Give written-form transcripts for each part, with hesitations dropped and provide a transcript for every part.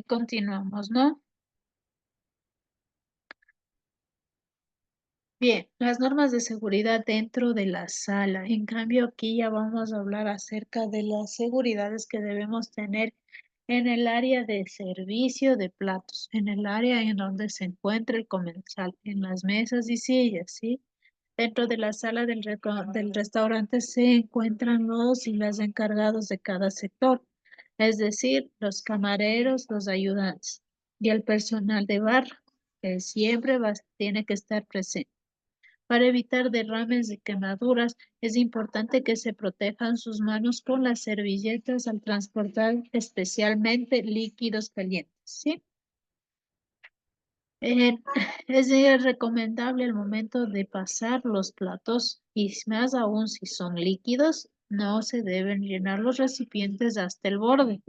Continuamos, ¿no? Bien, las normas de seguridad dentro de la sala. En cambio, aquí ya vamos a hablar acerca de las seguridades que debemos tener en el área de servicio de platos, en el área en donde se encuentra el comensal, en las mesas y sillas, ¿sí? Dentro de la sala del restaurante se encuentran los y las encargados de cada sector, es decir, los camareros, los ayudantes y el personal de bar, que siempre tiene que estar presente. Para evitar derrames de quemaduras, es importante que se protejan sus manos con las servilletas al transportar especialmente líquidos calientes, ¿sí? Eh, es recomendable al momento de pasar los platos y más aún si son líquidos, no se deben llenar los recipientes hasta el borde.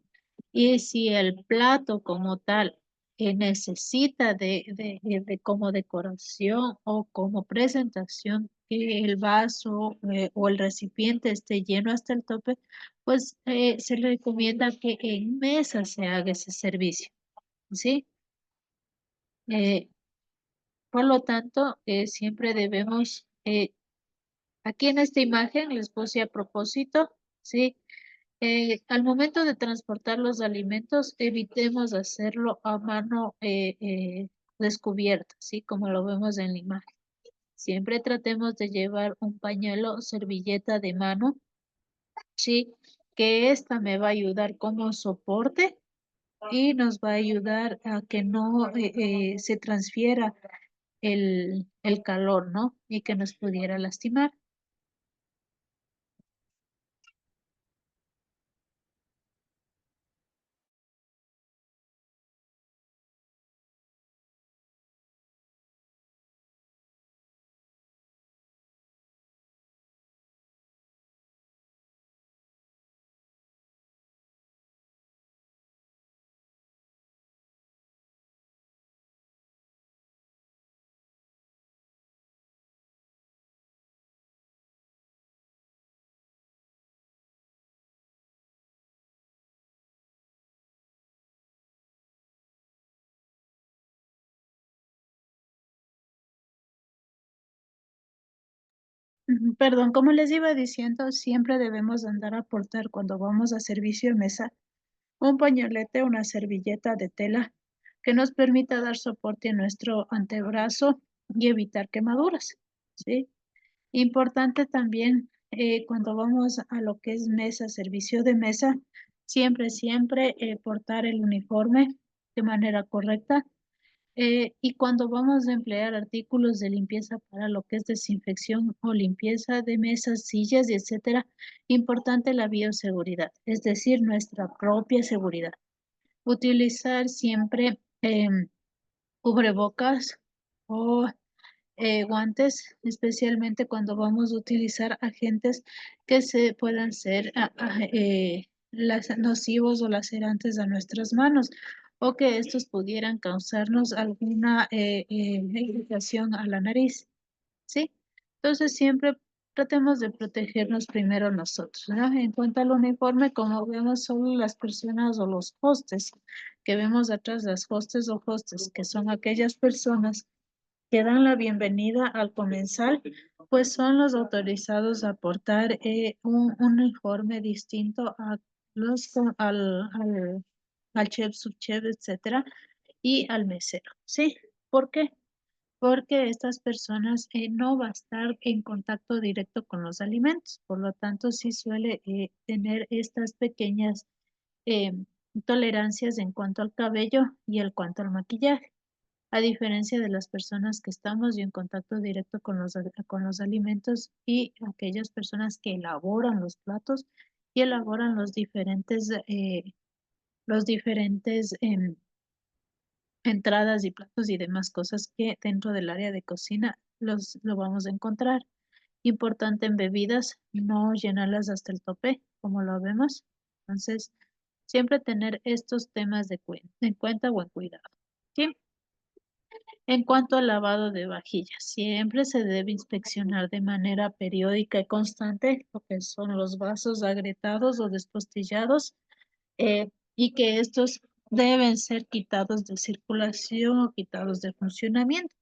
Y si el plato como tal necesita de como decoración o como presentación que el vaso o el recipiente esté lleno hasta el tope, pues se recomienda que en mesa se haga ese servicio, ¿sí? Eh, por lo tanto, siempre debemos, aquí en esta imagen les puse a propósito, ¿sí? Al momento de transportar los alimentos, evitemos hacerlo a mano descubierta, ¿sí? Como lo vemos en la imagen. Siempre tratemos de llevar un pañuelo o servilleta de mano, ¿sí? Que esta me va a ayudar como soporte y nos va a ayudar a que no se transfiera el calor, ¿no? Y que nos pudiera lastimar. Ujú, perdón, como les iba diciendo, siempre debemos andar a aportar cuando vamos a servicio de mesa un pañolete, una servilleta de tela que nos permita dar soporte a nuestro antebrazo y evitar quemaduras, ¿sí? Importante también cuando vamos a lo que es mesa, servicio de mesa, siempre portar el uniforme de manera correcta. Y cuando vamos a emplear artículos de limpieza para lo que es desinfección o limpieza de mesas, sillas y etcétera, importante la bioseguridad, es decir, nuestra propia seguridad. Utilizar siempre cubrebocas o guantes, especialmente cuando vamos a utilizar agentes que se puedan ser nocivos o lacerantes a nuestras manos o que estos pudieran causarnos alguna irritación a la nariz, ¿sí? Entonces siempre tratemos de protegernos primero nosotros, ¿no? En cuanto al uniforme, como vemos, solo las personas o los hostes que vemos atrás, las hostes o hostes, que son aquellas personas que dan la bienvenida al comensal, pues son los autorizados a portar un uniforme distinto a al chef, subchef, etcétera, y al mesero, ¿sí? ¿Por qué? Porque estas personas no va a estar en contacto directo con los alimentos, por lo tanto sí suele tener estas pequeñas eh, tolerancias en cuanto al cabello y en cuanto al maquillaje. A diferencia de las personas que estamos en contacto directo con los alimentos y aquellas personas que elaboran los platos y elaboran los diferentes entradas y platos y demás cosas que dentro del área de cocina lo vamos a encontrar. Importante en bebidas, no llenarlas hasta el tope, como lo vemos. Entonces, siempre tener estos temas en cuenta o en cuidado. ¿Sí? En cuanto al lavado de vajillas, siempre se debe inspeccionar de manera periódica y constante lo que son los vasos agrietados o despostillados y que estos deben ser quitados de circulación o quitados de funcionamiento,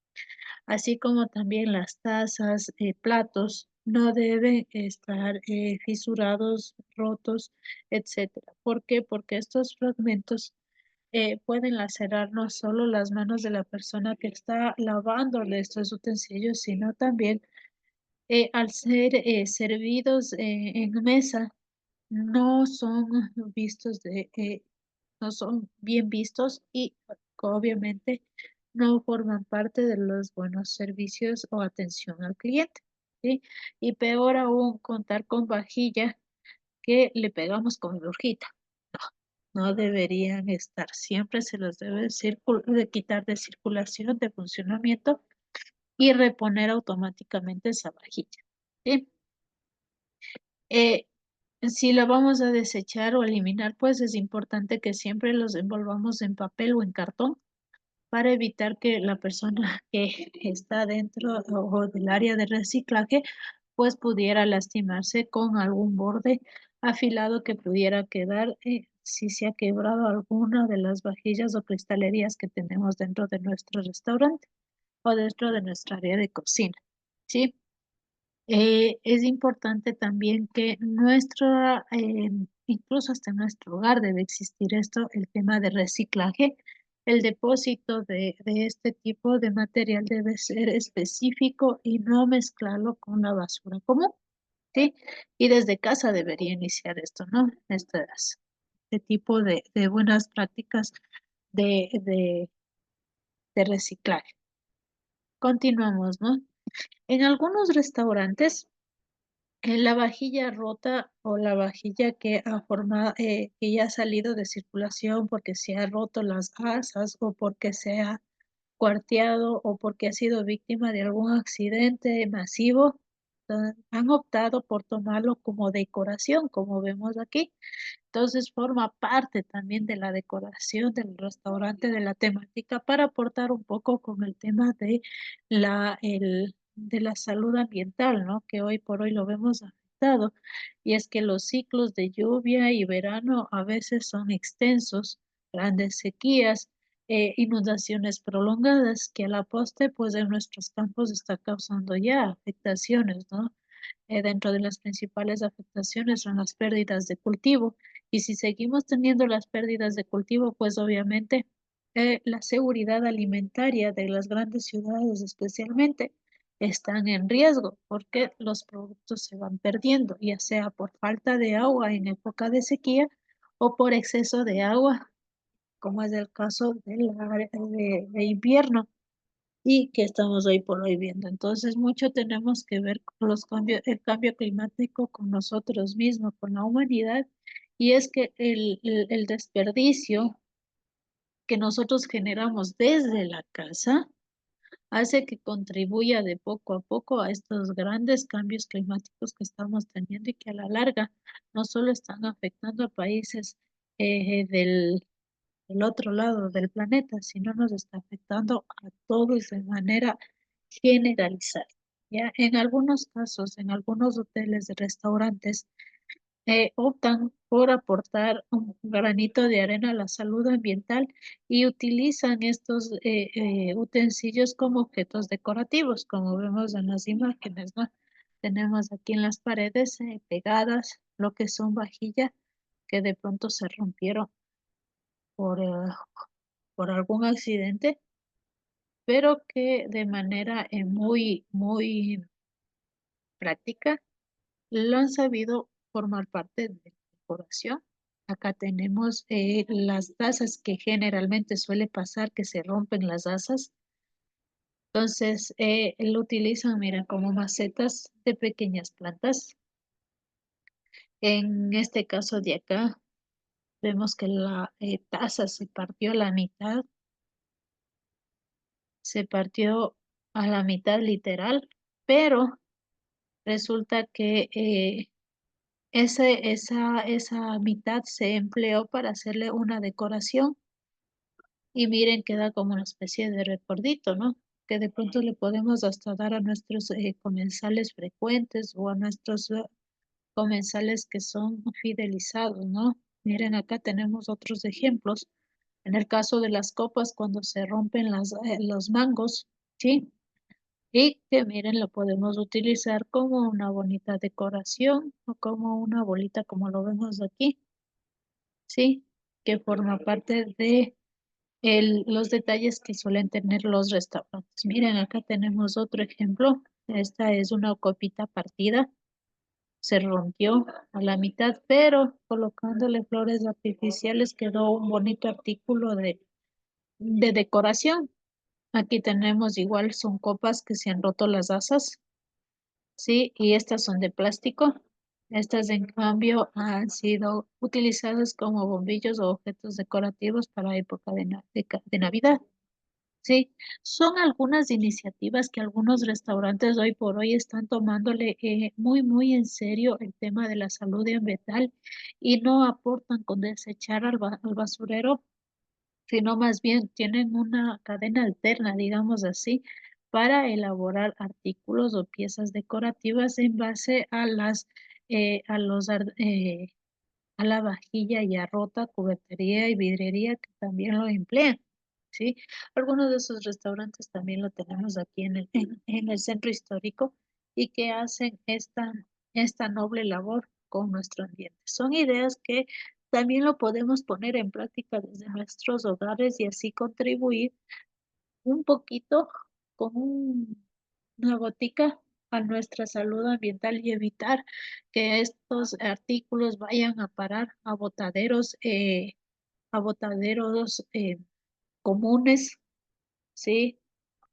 así como también las tazas, platos, no deben estar fisurados, rotos, etcétera. ¿Por qué? Porque estos fragmentos pueden lacerar no solo las manos de la persona que está lavando estos utensilios, sino también al ser servidos en mesa, no son vistos no son bien vistos y obviamente no forman parte de los buenos servicios o atención al cliente, ¿sí? Y peor aún, contar con vajilla que le pegamos con brujita. No deberían estar, siempre se los debe de quitar de circulación, de funcionamiento y reponer automáticamente esa vajilla, ¿sí? Eh, si la vamos a desechar o eliminar, pues es importante que siempre los envolvamos en papel o en cartón para evitar que la persona que está dentro o del área de reciclaje pues pudiera lastimarse con algún borde afilado que pudiera quedar si se ha quebrado alguna de las vajillas o cristalerías que tenemos dentro de nuestro restaurante o dentro de nuestra área de cocina, ¿sí? Es importante también que incluso hasta en nuestro hogar debe existir esto, el tema de reciclaje. El depósito de este tipo de material debe ser específico y no mezclarlo con la basura común, ¿sí? Y desde casa debería iniciar esto, ¿no? Este tipo de buenas prácticas de, de, de reciclaje. Continuamos, ¿no? En algunos restaurantes, en la vajilla rota o la vajilla que ha formado, que ya ha salido de circulación porque se ha roto las asas o porque se ha cuarteado o porque ha sido víctima de algún accidente masivo, han optado por tomarlo como decoración, como vemos aquí. Entonces forma parte también de la decoración del restaurante, de la temática, para aportar un poco con el tema de la salud ambiental, ¿no? Que hoy por hoy lo vemos afectado. Y es que los ciclos de lluvia y verano a veces son extensos, grandes sequías, inundaciones prolongadas, que a la postre, pues en nuestros campos está causando ya afectaciones, ¿no? Dentro de las principales afectaciones son las pérdidas de cultivo. Y si seguimos teniendo las pérdidas de cultivo, pues obviamente la seguridad alimentaria de las grandes ciudades especialmente están en riesgo porque los productos se van perdiendo, ya sea por falta de agua en época de sequía o por exceso de agua, como es el caso de invierno y que estamos hoy por hoy viendo. Entonces, mucho tenemos que ver con los cambios, el cambio climático con nosotros mismos, con la humanidad, y es que el desperdicio que nosotros generamos desde la casa hace que contribuya de poco a poco a estos grandes cambios climáticos que estamos teniendo y que a la larga no solo están afectando a países del otro lado del planeta, sino nos está afectando a todos de manera generalizar. ¿Ya? En algunos casos, en algunos hoteles y restaurantes, optan por aportar un granito de arena a la salud ambiental y utilizan estos utensilios como objetos decorativos, como vemos en las imágenes, ¿no? Tenemos aquí en las paredes pegadas lo que son vajillas que de pronto se rompieron por, por algún accidente, pero que de manera muy práctica lo han sabido formar parte de la decoración. Acá tenemos las tazas que generalmente suele pasar que se rompen las asas. Entonces, lo utilizan, mira, como macetas de pequeñas plantas. En este caso de acá, vemos que la taza se partió a la mitad, se partió a la mitad literal, pero resulta que esa mitad se empleó para hacerle una decoración y miren, queda como una especie de recordito, ¿no? Que de pronto le podemos hasta dar a nuestros comensales frecuentes o a nuestros comensales que son fidelizados, ¿no? Miren, acá tenemos otros ejemplos En el caso de las copas, cuando se rompen los mangos, ¿sí? Y que miren, lo podemos utilizar como una bonita decoración o como una bolita como lo vemos aquí, ¿sí? Que forma parte de los detalles que suelen tener los restaurantes. Miren, acá tenemos otro ejemplo. Esta es una copita partida, se rompió a la mitad, pero colocándole flores artificiales quedó un bonito artículo de decoración. Aquí tenemos igual, son copas que se han roto las asas, ¿sí? Y estas son de plástico. Estas, en cambio, han sido utilizadas como bombillos o objetos decorativos para época de Navidad. Sí, son algunas iniciativas que algunos restaurantes hoy por hoy están tomándole muy en serio el tema de la salud ambiental y no aportan con desechar al basurero, sino más bien tienen una cadena alterna, digamos así, para elaborar artículos o piezas decorativas en base a a la vajilla ya rota, cubertería y vidriería que también lo emplean, ¿sí? Algunos de esos restaurantes también lo tenemos aquí en el centro histórico y que hacen esta noble labor con nuestro ambiente. Son ideas que también lo podemos poner en práctica desde nuestros hogares y así contribuir un poquito con una gotica a nuestra salud ambiental y evitar que estos artículos vayan a parar a botaderos comunes, ¿sí?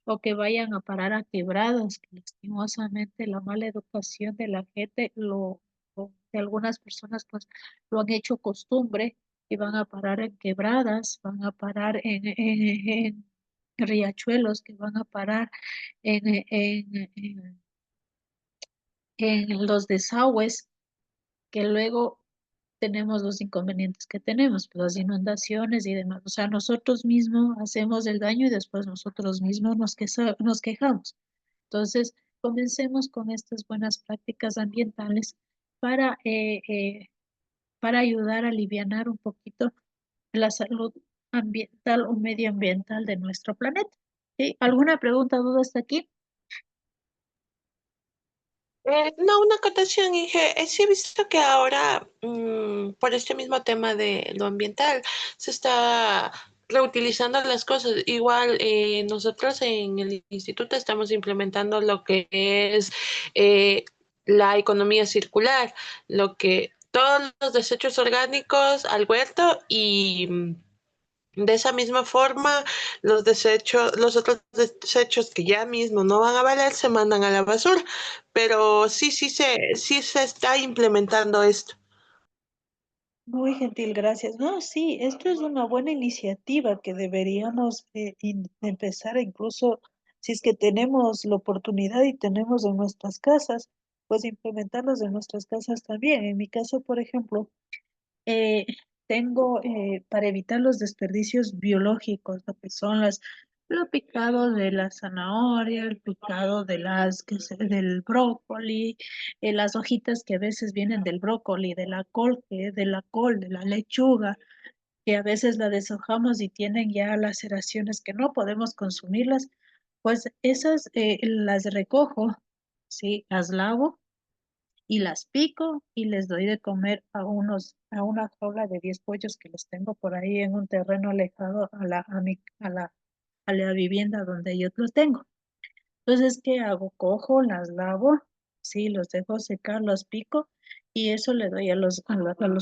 O que vayan a parar a quebradas, que lastimosamente la mala educación de la gente, de algunas personas pues lo han hecho costumbre y van a parar en quebradas, van a parar en riachuelos, que van a parar en los desagües, que luego tenemos los inconvenientes que tenemos, pues las inundaciones y demás. O sea, nosotros mismos hacemos el daño y después nosotros mismos nos quejamos. Entonces, comencemos con estas buenas prácticas ambientales para, eh, eh, para ayudar a alivianar un poquito la salud ambiental o medioambiental de nuestro planeta. ¿Sí? ¿Alguna pregunta, duda hasta aquí? No, una acotación, Inge. Sí he visto que ahora, por este mismo tema de lo ambiental, se está reutilizando las cosas. Igual, nosotros en el instituto estamos implementando lo que es la economía circular, lo que todos los desechos orgánicos al huerto y de esa misma forma, los otros desechos que ya mismo no van a valer se mandan a la basura. Pero sí se está implementando esto. Muy gentil, gracias. No, sí, esto es una buena iniciativa que deberíamos empezar incluso si es que tenemos la oportunidad y tenemos en nuestras casas, pues implementarlos en nuestras casas también. En mi caso, por ejemplo, eh, tengo para evitar los desperdicios biológicos, lo que son lo picado de la zanahoria, el picado de del brócoli, las hojitas que a veces vienen del brócoli, de la lechuga, que a veces la deshojamos y tienen ya laceraciones que no podemos consumirlas, pues esas las recojo, sí, las lavo y las pico y les doy de comer a una jaula de 10 pollos que los tengo por ahí en un terreno alejado a la vivienda donde yo los tengo. Entonces, ¿qué hago? Cojo, las lavo, sí, los dejo secar, los pico y eso le doy a los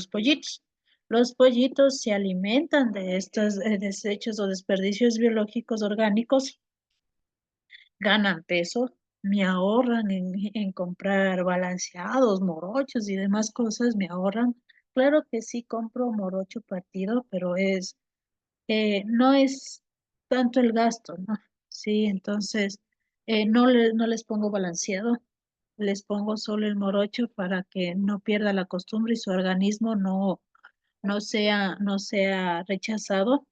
pollitos. Los pollitos se alimentan de estos desechos o desperdicios biológicos orgánicos, ganan peso, me ahorran en comprar balanceados, morochos y demás cosas, me ahorran. Claro que sí compro morocho partido, pero no es tanto el gasto, ¿no? Sí, entonces no les pongo balanceado, les pongo solo el morocho para que no pierda la costumbre y su organismo no sea rechazado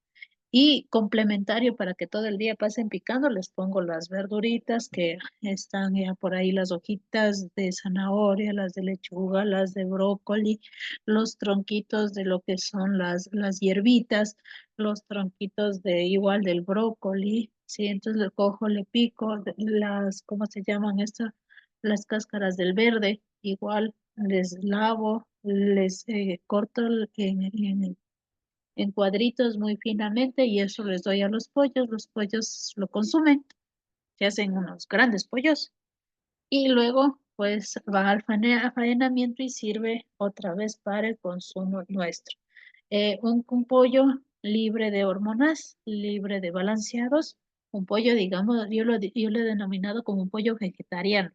Y complementario para que todo el día pasen picando, les pongo las verduritas que están ya por ahí, las hojitas de zanahoria, las de lechuga, las de brócoli, los tronquitos de lo que son las hierbitas, los tronquitos de igual del brócoli, ¿sí? Entonces le cojo, le pico las, ¿cómo se llaman estas? Las cáscaras del verde, igual les lavo, les corto en cuadritos muy finamente y eso les doy a los pollos lo consumen, se hacen unos grandes pollos y luego pues va al faenamiento y sirve otra vez para el consumo nuestro. Un pollo libre de hormonas, libre de balanceados, un pollo, digamos, yo lo he denominado como un pollo vegetariano.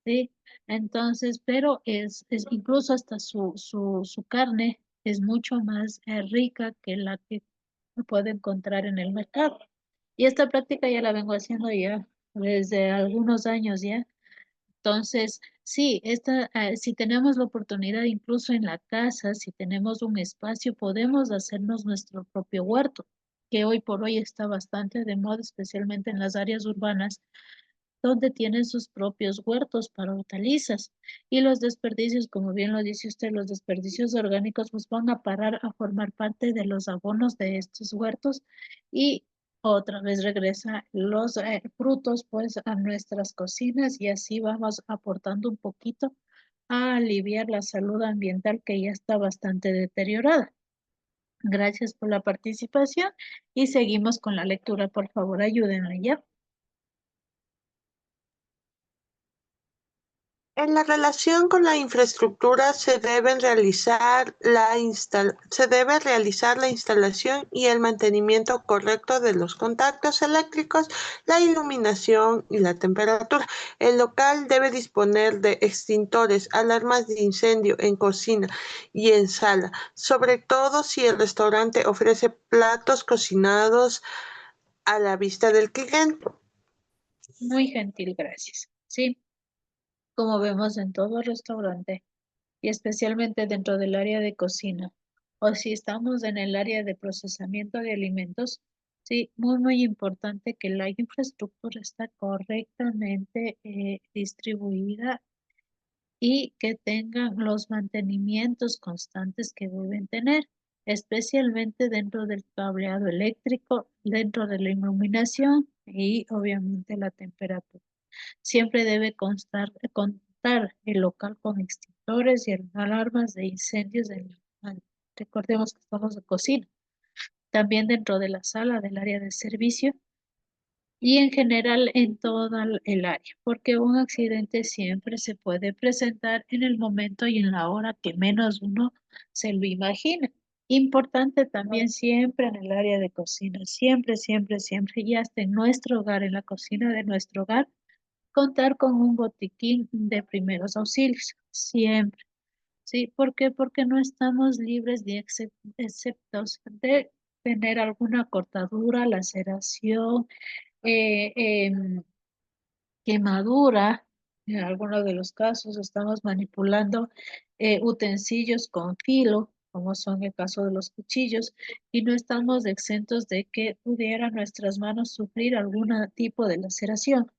¿Sí? Entonces, pero es incluso hasta su carne es mucho más rica que la que puede encontrar en el mercado. Y esta práctica ya la vengo haciendo ya desde algunos años ya. Entonces, sí, si tenemos la oportunidad, incluso en la casa, si tenemos un espacio, podemos hacernos nuestro propio huerto, que hoy por hoy está bastante de moda, especialmente en las áreas urbanas donde tienen sus propios huertos para hortalizas. Y los desperdicios, como bien lo dice usted, los desperdicios orgánicos pues van a parar a formar parte de los abonos de estos huertos y otra vez regresa los frutos pues a nuestras cocinas y así vamos aportando un poquito a aliviar la salud ambiental que ya está bastante deteriorada. Gracias por la participación y seguimos con la lectura. Por favor, ayúdenme ya. En la relación con la infraestructura se debe realizar la instalación y el mantenimiento correcto de los contactos eléctricos, la iluminación y la temperatura. El local debe disponer de extintores, alarmas de incendio en cocina y en sala, sobre todo si el restaurante ofrece platos cocinados a la vista del cliente. Muy gentil, gracias. Sí. Como vemos en todo restaurante y especialmente dentro del área de cocina, o si estamos en el área de procesamiento de alimentos, sí, muy importante que la infraestructura está correctamente distribuida y que tengan los mantenimientos constantes que deben tener, especialmente dentro del cableado eléctrico, dentro de la iluminación y obviamente la temperatura. Siempre debe contar el local con extintores y alarmas de incendios. Recordemos que estamos en cocina. También dentro de la sala del área de servicio y en general en toda el área, porque un accidente siempre se puede presentar en el momento y en la hora que menos uno se lo imagina. Importante también siempre en el área de cocina, siempre, y hasta en nuestro hogar, en la cocina de nuestro hogar contar con un botiquín de primeros auxilios, siempre. ¿Sí? ¿Por qué? Porque no estamos libres de exceptos de tener alguna cortadura, laceración, eh, em, quemadura. En algunos de los casos estamos manipulando utensilios con filo, como son el caso de los cuchillos, y no estamos exentos de que pudiera nuestras manos sufrir algún tipo de laceración.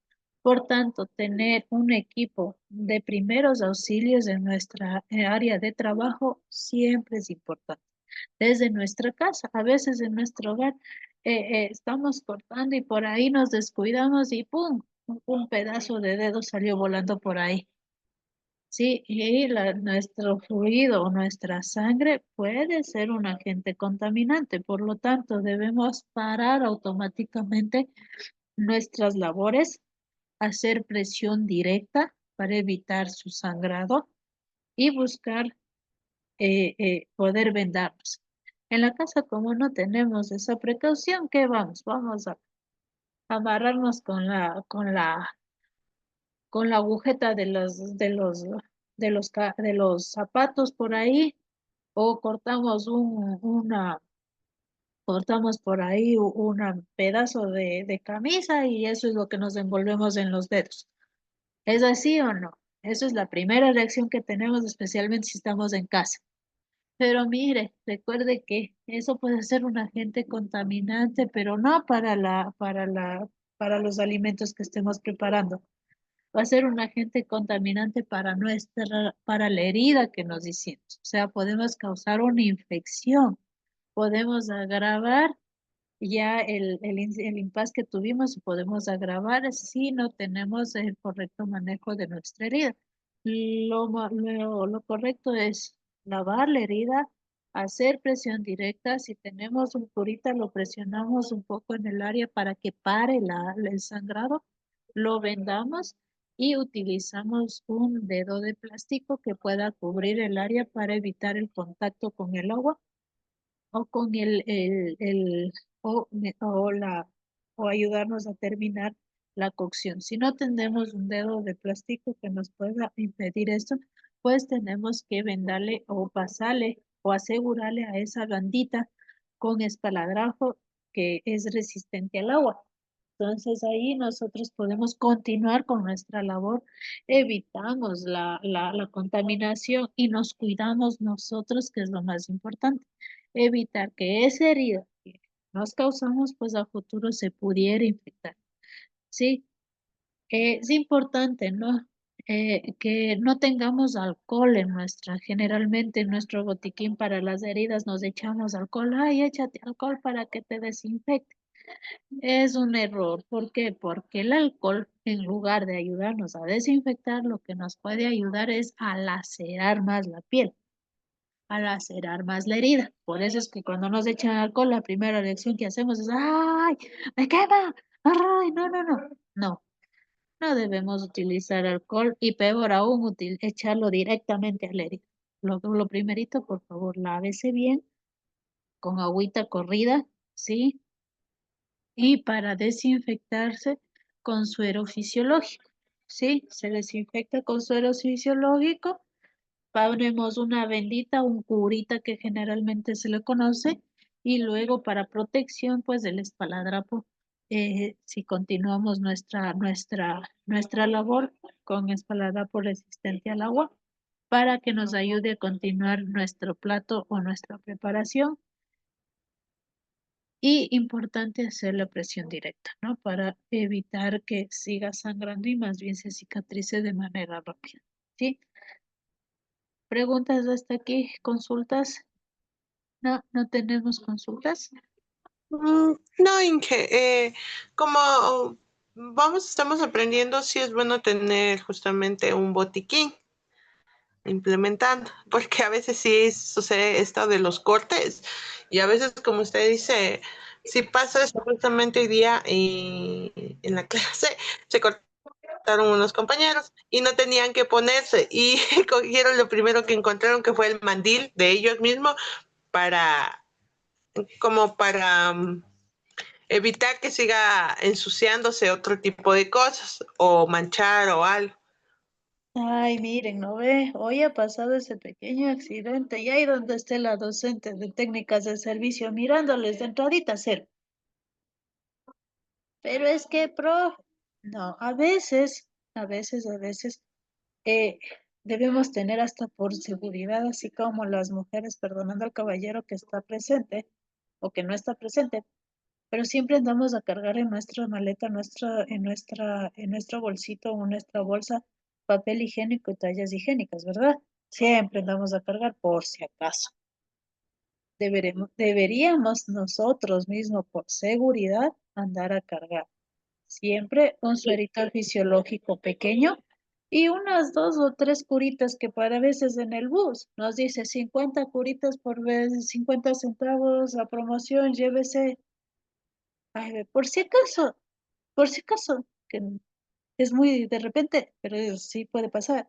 Por tanto, tener un equipo de primeros auxilios en nuestra área de trabajo siempre es importante. Desde nuestra casa, a veces en nuestro hogar, estamos cortando y por ahí nos descuidamos y ¡pum! Un pedazo de dedo salió volando por ahí. Sí, y nuestro fluido o nuestra sangre puede ser un agente contaminante, por lo tanto debemos parar automáticamente nuestras labores, hacer presión directa para evitar su sangrado y buscar poder vendarnos. En la casa, como no tenemos esa precaución, ¿qué vamos? Vamos a amarrarnos con la agujeta de los zapatos por ahí, o cortamos por ahí un pedazo de camisa y eso es lo que nos envolvemos en los dedos. ¿Es así o no? Eso es la primera reacción que tenemos, especialmente si estamos en casa. Pero mire, recuerde que eso puede ser un agente contaminante, pero no para los alimentos que estemos preparando. Va a ser un agente contaminante para la herida que nos hicimos. O sea, podemos causar una infección, podemos agravar ya el impasse que tuvimos, podemos agravar si no tenemos el correcto manejo de nuestra herida. Lo correcto es lavar la herida, hacer presión directa. Si tenemos un curita, lo presionamos un poco en el área para que pare el sangrado, lo vendamos y utilizamos un dedo de plástico que pueda cubrir el área para evitar el contacto con el agua o con o o ayudarnos a terminar la cocción. Si no tenemos un dedo de plástico que nos pueda impedir esto, pues tenemos que vendarle o pasarle o asegurarle a esa bandita con espaladrajo que es resistente al agua. Entonces ahí nosotros podemos continuar con nuestra labor, evitamos la contaminación y nos cuidamos nosotros, que es lo más importante. Evitar que esa herida que nos causamos, pues a futuro se pudiera infectar. Sí, es importante, ¿no? Que no tengamos alcohol en generalmente en nuestro botiquín para las heridas nos echamos alcohol. Ay, échate alcohol para que te desinfecte. Es un error. ¿Por qué? Porque el alcohol, en lugar de ayudarnos a desinfectar, lo que nos puede ayudar es a lacerar más la piel, a lacerar más la herida. Por eso es que cuando nos echan alcohol, la primera reacción que hacemos es, ¡ay! ¡Me quema! ¡Ay! No, no, no. No, no debemos utilizar alcohol y peor aún, echarlo directamente a la herida. Lo primerito, por favor, lávese bien con agüita corrida, ¿sí? Y para desinfectarse con suero fisiológico. ¿Sí? Se desinfecta con suero fisiológico. Ponemos una vendita, un curita que generalmente se le conoce. Y luego para protección, pues del espaladrapo, si continuamos nuestra labor con espaladrapo resistente al agua, para que nos ayude a continuar nuestro plato o nuestra preparación. Y importante hacer la presión directa, ¿no? Para evitar que siga sangrando y más bien se cicatrice de manera rápida. ¿Sí? ¿Preguntas hasta aquí? ¿Consultas? No, no tenemos consultas. No, Inge, como estamos aprendiendo, sí es bueno tener justamente un botiquín implementando, porque a veces sí sucede esto de los cortes y a veces, como usted dice, si pasa eso justamente hoy día en la clase, se cortaron unos compañeros y no tenían que ponerse y cogieron lo primero que encontraron que fue el mandil de ellos mismos para, como para evitar que siga ensuciándose otro tipo de cosas o manchar o algo. Ay, miren, ¿no ve? Hoy ha pasado ese pequeño accidente y ahí donde esté la docente de técnicas de servicio mirándoles de entradita cero. Pero es que, no, a veces, eh, debemos tener hasta por seguridad, así como las mujeres, perdonando al caballero que está presente o que no está presente, pero siempre andamos a cargar en nuestra maleta, en nuestro bolsito o en nuestra bolsa, papel higiénico y toallas higiénicas, ¿verdad? Siempre andamos a cargar por si acaso. Deberíamos nosotros mismos, por seguridad, andar a cargar. Siempre un suerito fisiológico pequeño y unas 2 o 3 curitas que para veces en el bus nos dice 50 curitas por vez, 50 centavos la promoción, llévese. Ay, por si acaso, que es muy de repente, pero sí puede pasar,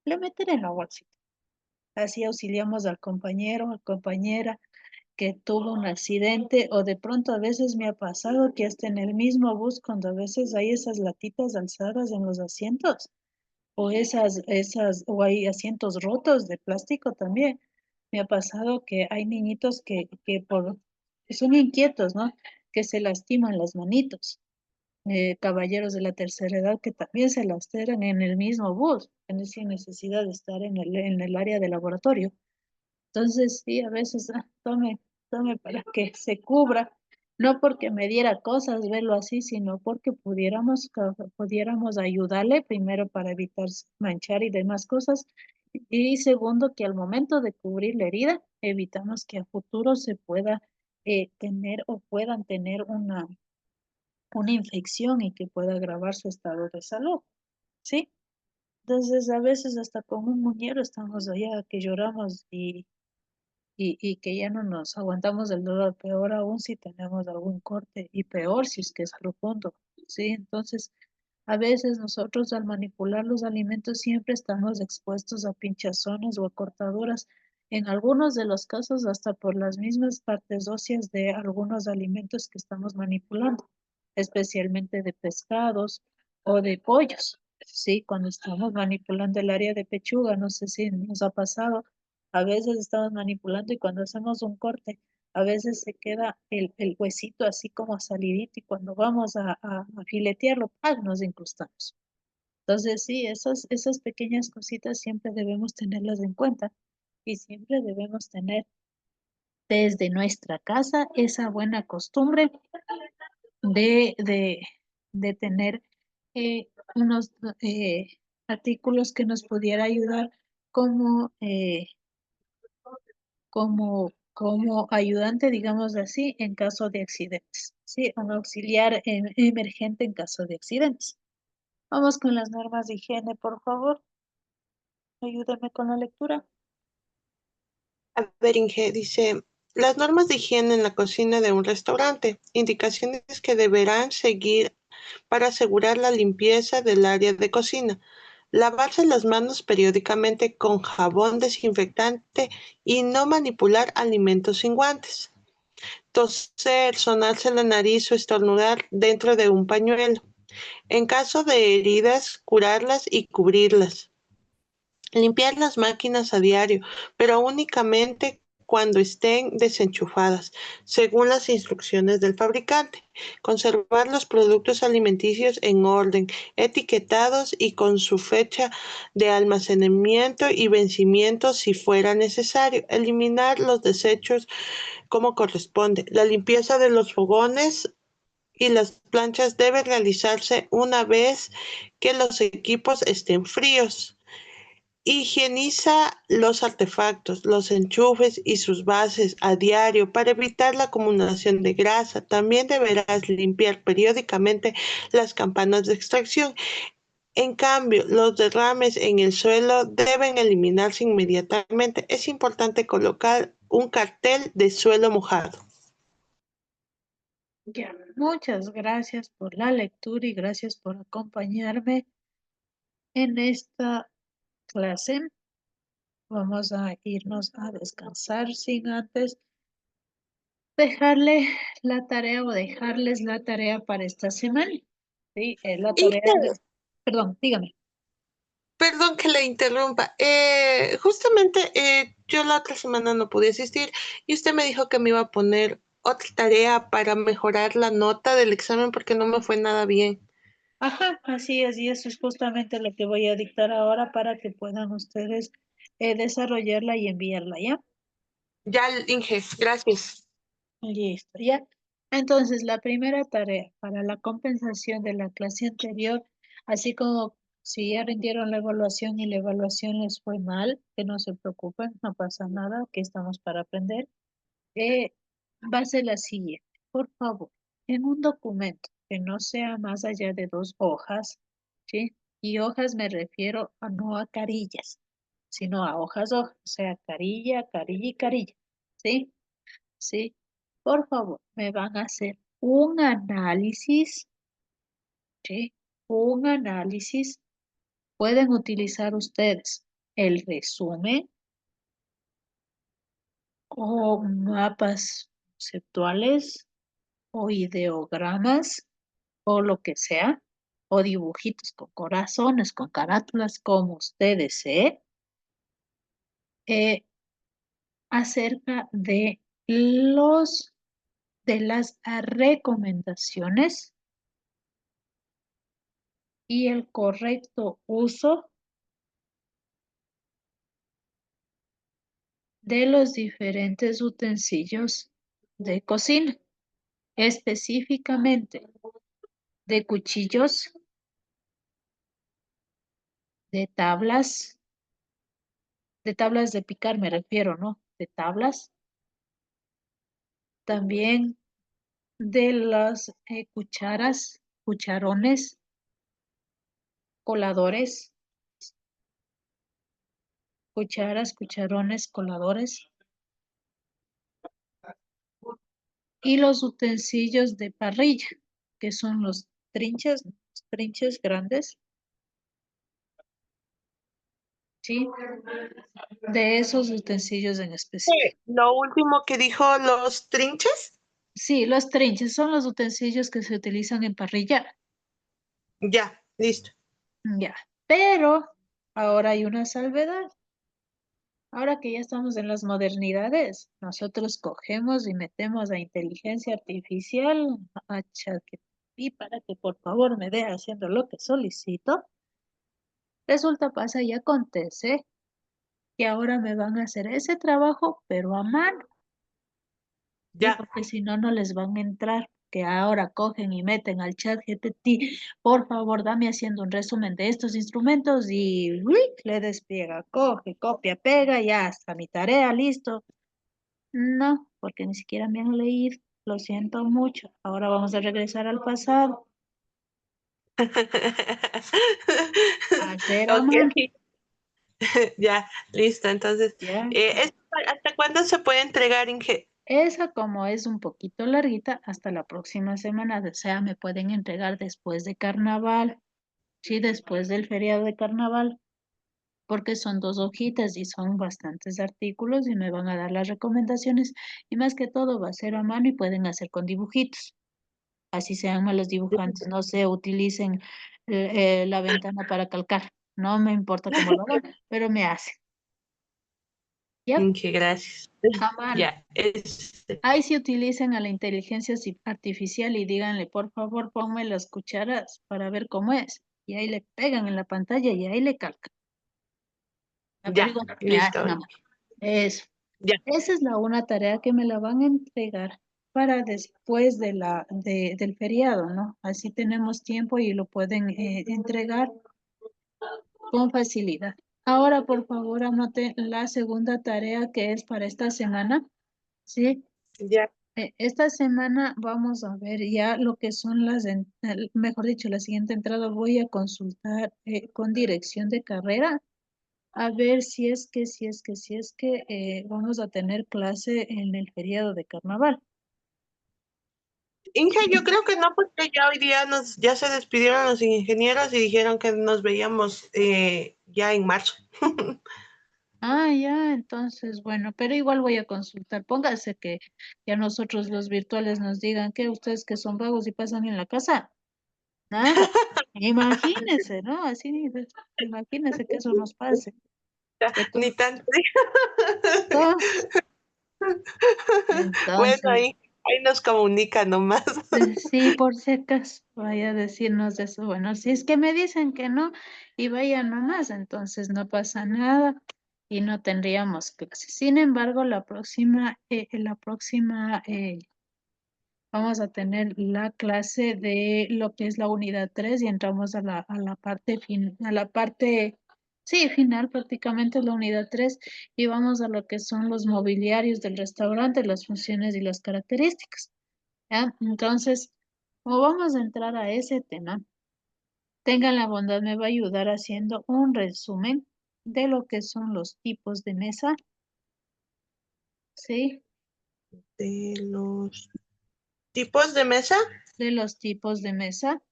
le meten en la bolsita. Así auxiliamos al compañero, a compañera que tuvo un accidente o de pronto a veces me ha pasado que hasta en el mismo bus cuando a veces hay esas latitas alzadas en los asientos o hay asientos rotos de plástico también. Me ha pasado que hay niñitos que son inquietos, ¿no? Que se lastiman las manitos. Caballeros de la tercera edad que también se laceran en el mismo bus, sin necesidad de estar en el área de laboratorio. Entonces, sí, a veces tome para que se cubra, no porque me diera cosas, verlo así, sino porque pudiéramos ayudarle primero para evitar manchar y demás cosas. Y segundo, que al momento de cubrir la herida, evitamos que a futuro se pueda tener o puedan tener una infección y que pueda agravar su estado de salud, ¿sí? Entonces, a veces hasta con un muñero estamos allá que lloramos y que ya no nos aguantamos el dolor, peor aún si tenemos algún corte y peor si es que es profundo, ¿sí? Entonces, a veces nosotros al manipular los alimentos siempre estamos expuestos a pinchazones o a cortaduras, en algunos de los casos hasta por las mismas partes óseas de algunos alimentos que estamos manipulando, especialmente de pescados o de pollos, ¿sí? Cuando estamos manipulando el área de pechuga, no sé si nos ha pasado, a veces estamos manipulando y cuando hacemos un corte, a veces se queda el huesito así como salidito y cuando vamos a filetearlo, ¡pam!, nos incrustamos. Entonces, sí, esas pequeñas cositas siempre debemos tenerlas en cuenta y siempre debemos tener desde nuestra casa esa buena costumbre de, de, de tener unos artículos que nos pudiera ayudar como como ayudante, digamos así, en caso de accidentes. Sí, un auxiliar emergente en caso de accidentes. Vamos con las normas de higiene, por favor. Ayúdame con la lectura. A ver, Inge, dice, las normas de higiene en la cocina de un restaurante, indicaciones que deberán seguir para asegurar la limpieza del área de cocina. Lavarse las manos periódicamente con jabón desinfectante y no manipular alimentos sin guantes. Toser, sonarse la nariz o estornudar dentro de un pañuelo. En caso de heridas, curarlas y cubrirlas. Limpiar las máquinas a diario, pero únicamente cuando estén desenchufadas, según las instrucciones del fabricante. Conservar los productos alimenticios en orden, etiquetados y con su fecha de almacenamiento y vencimiento si fuera necesario. Eliminar los desechos como corresponde. La limpieza de los fogones y las planchas debe realizarse una vez que los equipos estén fríos. Higieniza los artefactos, los enchufes y sus bases a diario para evitar la acumulación de grasa. También deberás limpiar periódicamente las campanas de extracción. En cambio, los derrames en el suelo deben eliminarse inmediatamente. Es importante colocar un cartel de suelo mojado. Ya, muchas gracias por la lectura y gracias por acompañarme en esta clase. Vamos a irnos a descansar sin antes dejarle la tarea o dejarles la tarea para esta semana. Sí, la tarea Inge, es, perdón, dígame. perdón que le interrumpa. Justamente yo la otra semana no pude asistir y usted me dijo que me iba a poner otra tarea para mejorar la nota del examen porque no me fue nada bien. Ajá, así es, y eso es justamente lo que voy a dictar ahora para que puedan ustedes desarrollarla y enviarla, ¿ya? Ya, Inge, gracias. Listo, ¿ya? Entonces, la primera tarea para la compensación de la clase anterior, así como si ya rindieron la evaluación y la evaluación les fue mal, que no se preocupen, no pasa nada, que estamos para aprender. Eh, Va a ser la siguiente. Por favor, en un documento que no sea más allá de 2 hojas, ¿sí? Y hojas me refiero a no a carillas, sino a hojas, hojas, o sea, carilla, carilla y carilla, ¿sí? ¿Sí? Por favor, me van a hacer un análisis, ¿sí? Un análisis. Pueden utilizar ustedes el resumen o mapas conceptuales o ideogramas o lo que sea, o dibujitos con corazones, con carátulas, como usted desee, eh, acerca de las recomendaciones y el correcto uso de los diferentes utensilios de cocina, específicamente de cuchillos, de tablas de picar me refiero, ¿no? De tablas, también de las cucharas, cucharones, coladores, cucharas, cucharones, coladores, y los utensilios de parrilla, que son los trinches grandes, ¿sí? De esos utensilios en específico. Lo último que dijo, los trinches. Sí, los trinches son los utensilios que se utilizan en parrilla. Ya, listo. Ya, pero ahora hay una salvedad. Ahora que ya estamos en las modernidades, nosotros cogemos y metemos a inteligencia artificial, a ChatGPT, para que por favor me dé haciendo lo que solicito. Resulta, pasa y acontece que ahora me van a hacer ese trabajo, pero a mano, ¿sí? Ya. Porque si no, no les van a entrar. Que ahora cogen y meten al chat GPT, por favor, dame haciendo un resumen de estos instrumentos y ¡uy! Le despliega, coge, copia, pega, ya está mi tarea, listo. No, porque ni siquiera me han leído. Lo siento mucho. Ahora vamos a regresar al pasado. A hacer a Ok, mano. ya, listo. Entonces, Ya. ¿hasta cuándo se puede entregar, Inge? Esa como es un poquito larguita, hasta la próxima semana. O sea, me pueden entregar después de carnaval. Sí, después del feriado de carnaval. Porque son 2 hojitas y son bastantes artículos y me van a dar las recomendaciones. Y más que todo va a ser a mano y pueden hacer con dibujitos. Así sean malos dibujantes, no se utilicen la ventana para calcar. No me importa cómo lo hagan, pero me hace. ¿Ya? Inge, gracias. A mano. Ya, Ahí sí utilicen a la inteligencia artificial y díganle, por favor, ponme las cucharas para ver cómo es. Y ahí le pegan en la pantalla y ahí le calcan. Ah, pero ya, igual me listo. hacen a mano. Eso. Ya, Esa es la una tarea que me la van a entregar para después del feriado, ¿no? Así tenemos tiempo y lo pueden entregar con facilidad. Ahora, por favor, anote la segunda tarea que es para esta semana, ¿sí? ya. Esta semana vamos a ver ya lo que son mejor dicho, la siguiente entrada voy a consultar con dirección de carrera a ver si es que vamos a tener clase en el feriado de carnaval. Inge, yo creo que no, porque ya hoy día ya se despidieron los ingenieros y dijeron que nos veíamos ya en marzo. Ah, ya, entonces, bueno, pero igual voy a consultar. Póngase que a nosotros los virtuales nos digan que ustedes que son vagos y pasan en la casa. ¿Ah? Imagínense, ¿no? Así, imagínense que eso nos pase. Ya, Que ni todo, tanto. todo. Bueno, Entonces, ahí nos comunican nomás. sí, por si acaso, vaya a decirnos eso. Bueno, si es que me dicen que no y vaya nomás, entonces no pasa nada y no tendríamos clases. Sin embargo, la próxima vamos a tener la clase de lo que es la unidad 3 y entramos a la parte, sí, final prácticamente la unidad 3 y vamos a lo que son los mobiliarios del restaurante, las funciones y las características. ¿Ya? Entonces, como vamos a entrar a ese tema, tengan la bondad, me va a ayudar haciendo un resumen de lo que son los tipos de mesa, ¿sí? De los tipos de mesa. De los tipos de mesa,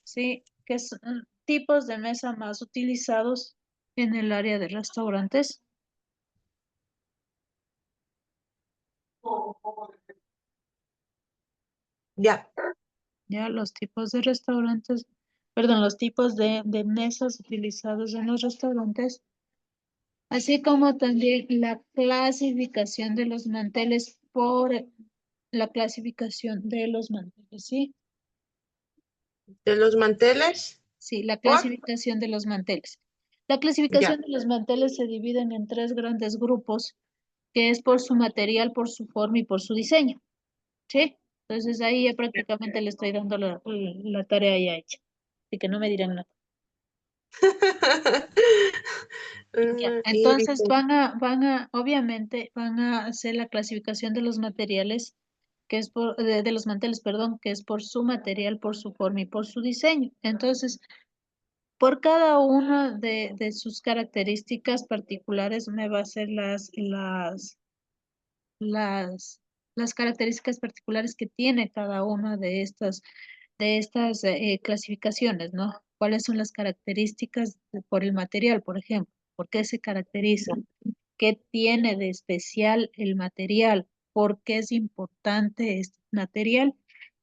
¿sí? Que son tipos de mesa más utilizados en el área de restaurantes. Ya, Ya los tipos de restaurantes, perdón, los tipos de mesas utilizados en los restaurantes, así como también la clasificación de los manteles por la clasificación de los manteles, ¿sí? de los manteles. Sí, la ¿Por? clasificación de los manteles. La Ya. clasificación de los manteles se dividen en tres grandes grupos, que es por su material, por su forma y por su diseño. ¿Sí? Entonces ahí ya prácticamente le estoy dando la tarea ya hecha. Así que no me dirán nada. Ya. Ah, Entonces dice. obviamente van a hacer la clasificación de los materiales, que es de los manteles, perdón, que es por su material, por su forma y por su diseño. Entonces, por cada una de sus características particulares me va a hacer las, las características particulares que tiene cada una de estas clasificaciones, ¿no? ¿Cuáles son las características por el material, por ejemplo? ¿Por qué se caracteriza? ¿Qué tiene de especial el material? ¿Por qué es importante este material?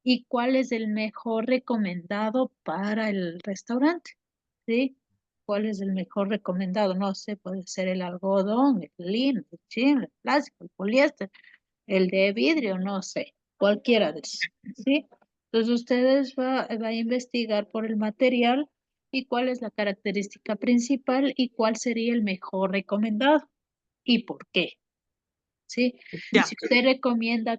¿Y cuál es el mejor recomendado para el restaurante? ¿Sí? ¿Cuál es el mejor recomendado? No sé, puede ser el algodón, el lino, el chino, el plástico, el poliéster, el de vidrio, no sé, cualquiera de esos, ¿sí? Entonces ustedes va a investigar por el material y cuál es la característica principal y cuál sería el mejor recomendado y por qué, ¿sí? Ya. Si usted recomienda